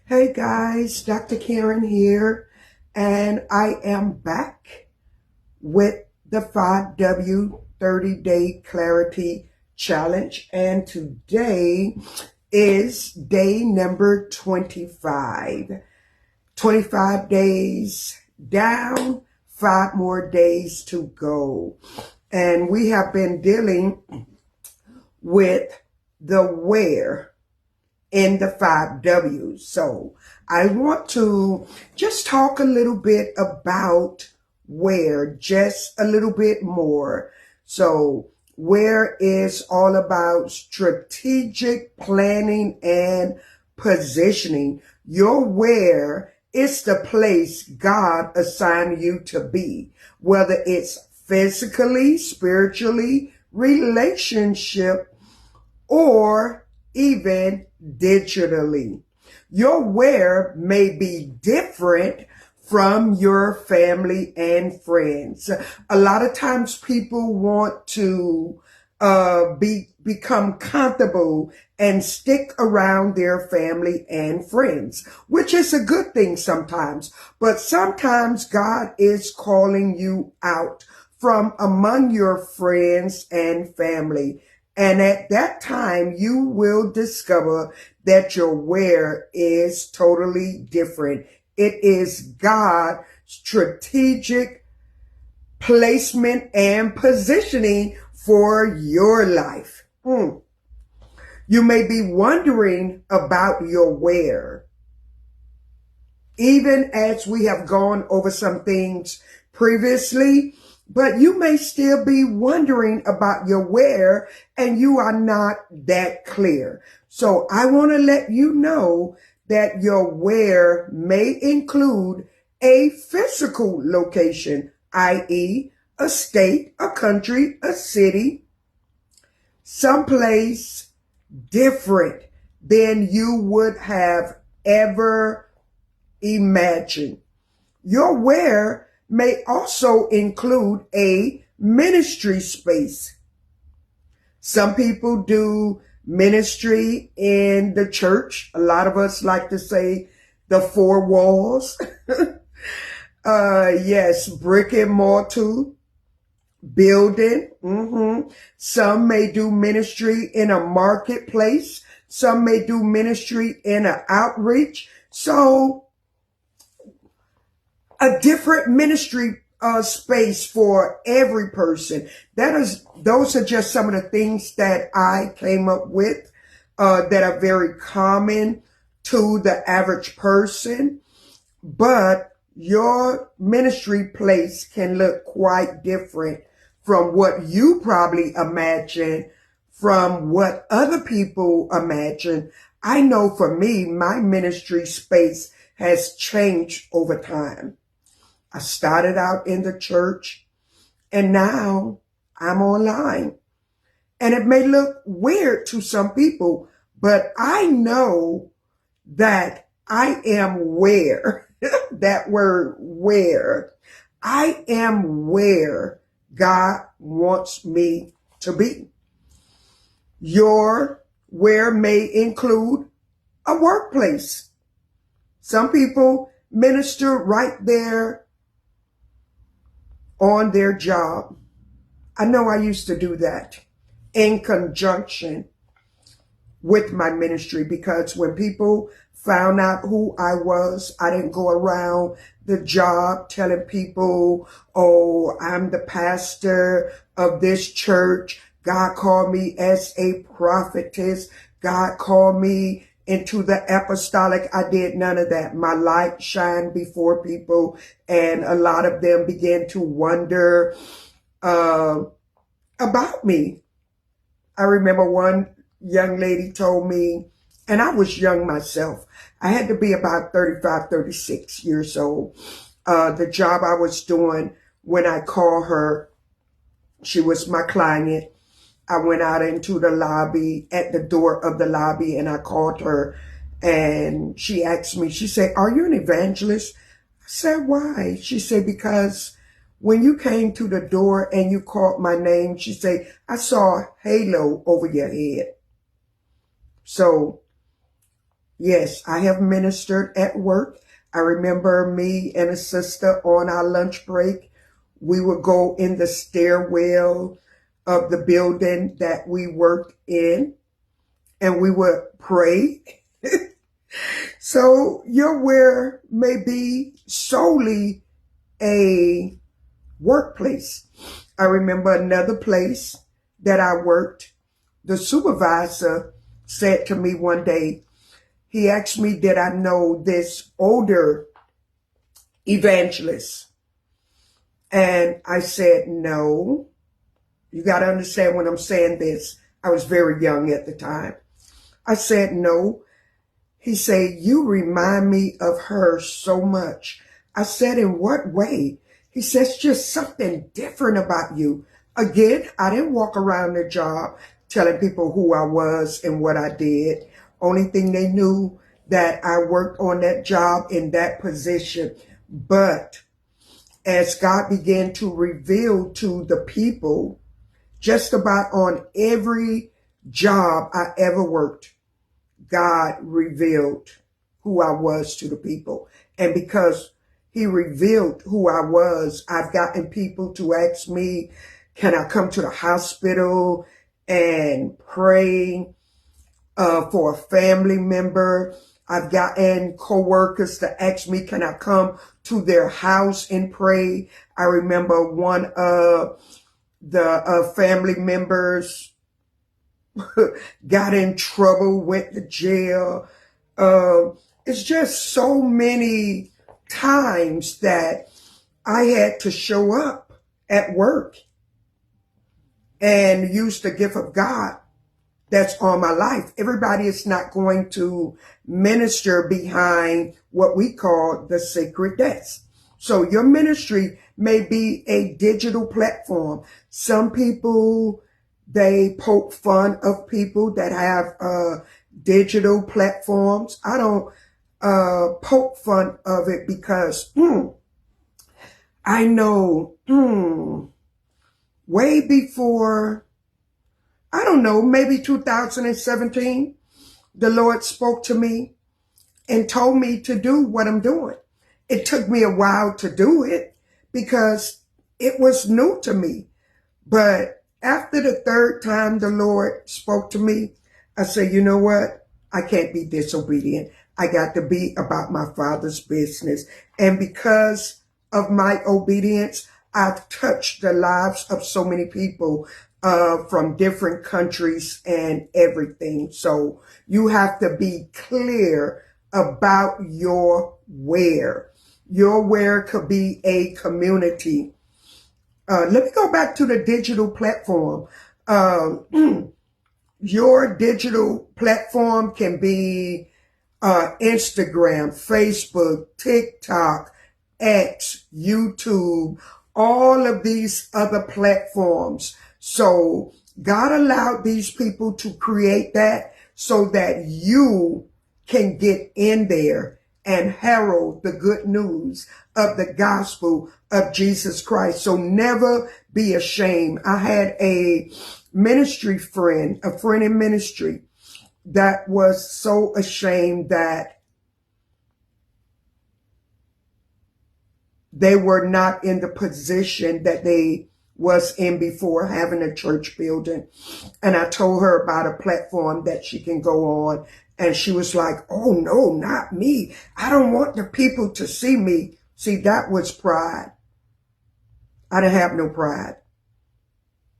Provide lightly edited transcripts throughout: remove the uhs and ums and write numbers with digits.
Hey guys, Dr. Karen here, and I am back with the 5W 30-Day Clarity Challenge. And today is day number 25. 25 days down, 5 more days to go. And we have been dealing with the where in the 5Ws. So I want to just talk a little bit about where, just a little bit more. So where is all about strategic planning and positioning. Your where is the place God assigned you to be, whether it's physically, spiritually, relationship, or even digitally. Your where may be different from your family and friends. A lot of times people want to become comfortable and stick around their family and friends, which is a good thing sometimes. But sometimes God is calling you out from among your friends and family. And at that time, you will discover that your where is totally different. It is God's strategic placement and positioning for your life. You may be wondering about your where. Even as we have gone over some things previously, but you may still be wondering about your where and you are not that clear. So I want to let you know that your where may include a physical location, i.e., a state, a country, a city, someplace different than you would have ever imagined. Your where may also include a ministry space. Some people do ministry in the church. A lot of us like to say the four walls. Yes, brick and mortar building. Some may do ministry in a marketplace. Some may do ministry in an outreach. So a different ministry space for every person. Those are just some of the things that I came up with that are very common to the average person. But your ministry place can look quite different from what you probably imagine, from what other people imagine. I know for me, my ministry space has changed over time. I started out in the church and now I'm online. And it may look weird to some people, but I know that I am where, that word where, I am where God wants me to be. Your where may include a workplace. Some people minister right there on their job. I know I used to do that in conjunction with my ministry, because when people found out who I was, I didn't go around the job telling people, oh, I'm the pastor of this church. God called me as a prophetess. God called me into the apostolic. I did none of that. My light shined before people, and a lot of them began to wonder about me. I remember one young lady told me, and I was young myself, I had to be about 35, 36 years old. The job I was doing, when I called her, she was my client. I went out into the lobby, at the door of the lobby, and I called her, and she asked me, she said, are you an evangelist? I said, why? She said, because when you came to the door and you called my name, she said, I saw a halo over your head. So Yes, I have ministered at work. I remember me and a sister on our lunch break. We would go in the stairwell of the building that we worked in and we would pray. So your where may be solely a workplace. I remember another place that I worked. The supervisor said to me one day, he asked me, did I know this older evangelist? And I said, no. You got to understand when I'm saying this, I was very young at the time. I said, no. He said, you remind me of her so much. I said, in what way? He says, just something different about you. Again, I didn't walk around the job telling people who I was and what I did. Only thing they knew that I worked on that job in that position. But as God began to reveal to the people, just about on every job I ever worked, God revealed who I was to the people. And because he revealed who I was, I've gotten people to ask me, can I come to the hospital and pray for a family member? I've gotten coworkers to ask me, can I come to their house and pray? I remember one of the family members got in trouble, went to jail. It's just so many times that I had to show up at work and use the gift of God that's on my life. Everybody is not going to minister behind what we call the sacred desk. So your ministry may be a digital platform. Some people, they poke fun of people that have digital platforms. I don't poke fun of it because I know way before, I don't know, maybe 2017, the Lord spoke to me and told me to do what I'm doing. It took me a while to do it because it was new to me. But after the third time the Lord spoke to me, I said, you know what? I can't be disobedient. I got to be about my Father's business. And because of my obedience, I've touched the lives of so many people from different countries and everything. So you have to be clear about your where. Your where could be a community. Let me go back to the digital platform. Your digital platform can be Instagram, Facebook, TikTok, X, YouTube, all of these other platforms. So God allowed these people to create that so that you can get in there and herald the good news of the gospel of Jesus Christ. So never be ashamed. I had a ministry friend, a friend in ministry, that was so ashamed that they were not in the position that they was in before having a church building. And I told her about a platform that she can go on. And she was like, oh no, not me. I don't want the people to see me. See, that was pride. I didn't have no pride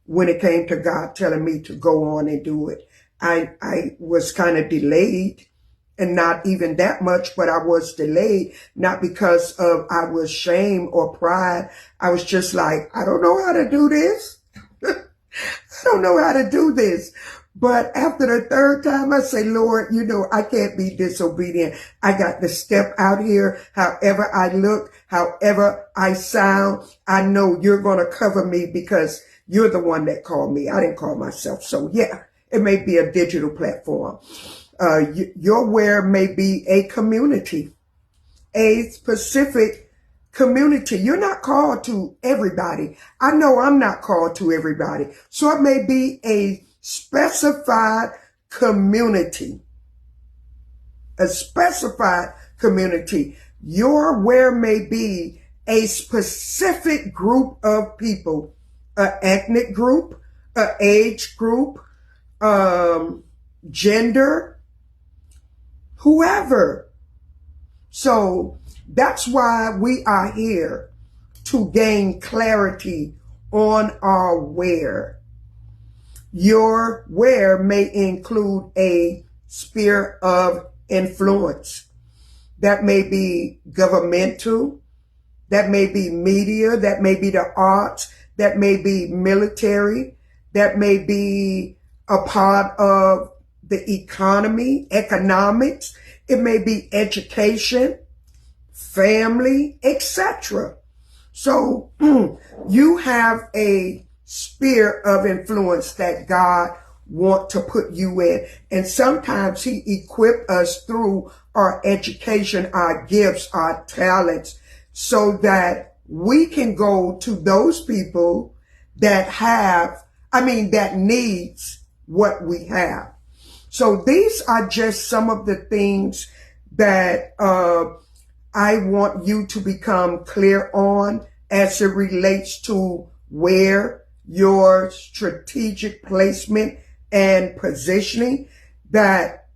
when it came to God telling me to go on and do it. I was kind of delayed, and not even that much, but I was delayed, not because of I was shame or pride. I was just like, I don't know how to do this. I don't know how to do this. But after the third time, I say, Lord, you know, I can't be disobedient. I got to step out here. However I look, however I sound, I know you're going to cover me because you're the one that called me. I didn't call myself. So yeah, it may be a digital platform. Your where may be a community, a specific community. You're not called to everybody. I know I'm not called to everybody. So it may be a specified community. a specified community. Your where may be a specific group of people, an ethnic group, an age group, gender, whoever. So that's why we are here, to gain clarity on our where. Your where may include a sphere of influence. That may be governmental, that may be media, that may be the arts, that may be military, that may be a part of the economy, economics, it may be education, family, etc. So you have a sphere of influence that God wants to put you in. And sometimes he equipped us through our education, our gifts, our talents, so that we can go to those people that that needs what we have. So these are just some of the things that I want you to become clear on as it relates to where your strategic placement and positioning, that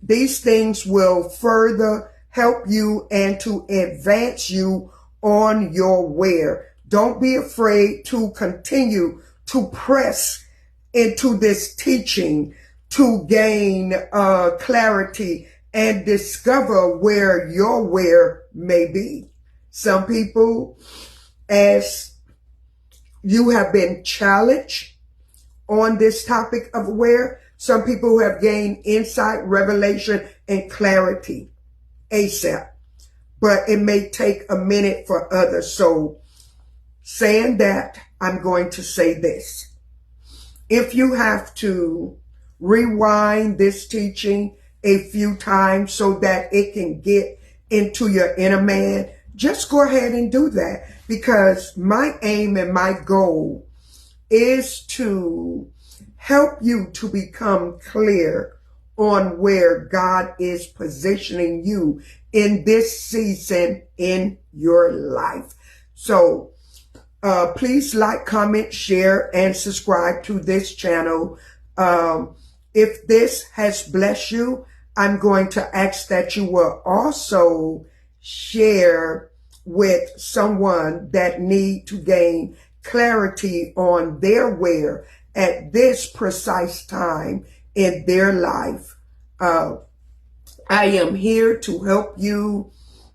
these things will further help you and to advance you on your where. Don't be afraid to continue to press into this teaching to gain clarity and discover where your where may be. Some people, as you have been challenged on this topic of where, some people who have gained insight, revelation, and clarity ASAP. But it may take a minute for others. So saying that, I'm going to say this. If you have to rewind this teaching a few times so that it can get into your inner man, just go ahead and do that, because my aim and my goal is to help you to become clear on where God is positioning you in this season in your life. So please like, comment, share, and subscribe to this channel. If this has blessed you, I'm going to ask that you will also share with someone that need to gain clarity on their where at this precise time in their life. I am here to help you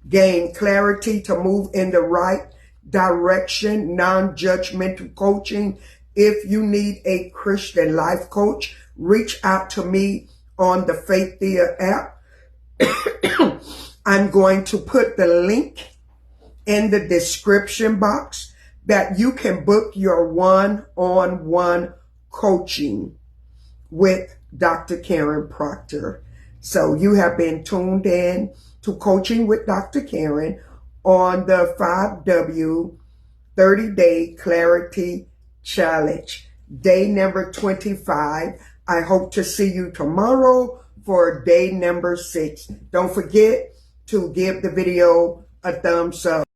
gain clarity to move in the right direction, non-judgmental coaching. If you need a Christian life coach, reach out to me on the Faith Thea app. I'm going to put the link in the description box that you can book your one-on-one coaching with Dr. Karen Proctor. So you have been tuned in to Coaching with Dr. Karen on the 5W 30-Day Clarity Challenge, day number 25. I hope to see you tomorrow for day number 6. Don't forget to give the video a thumbs up.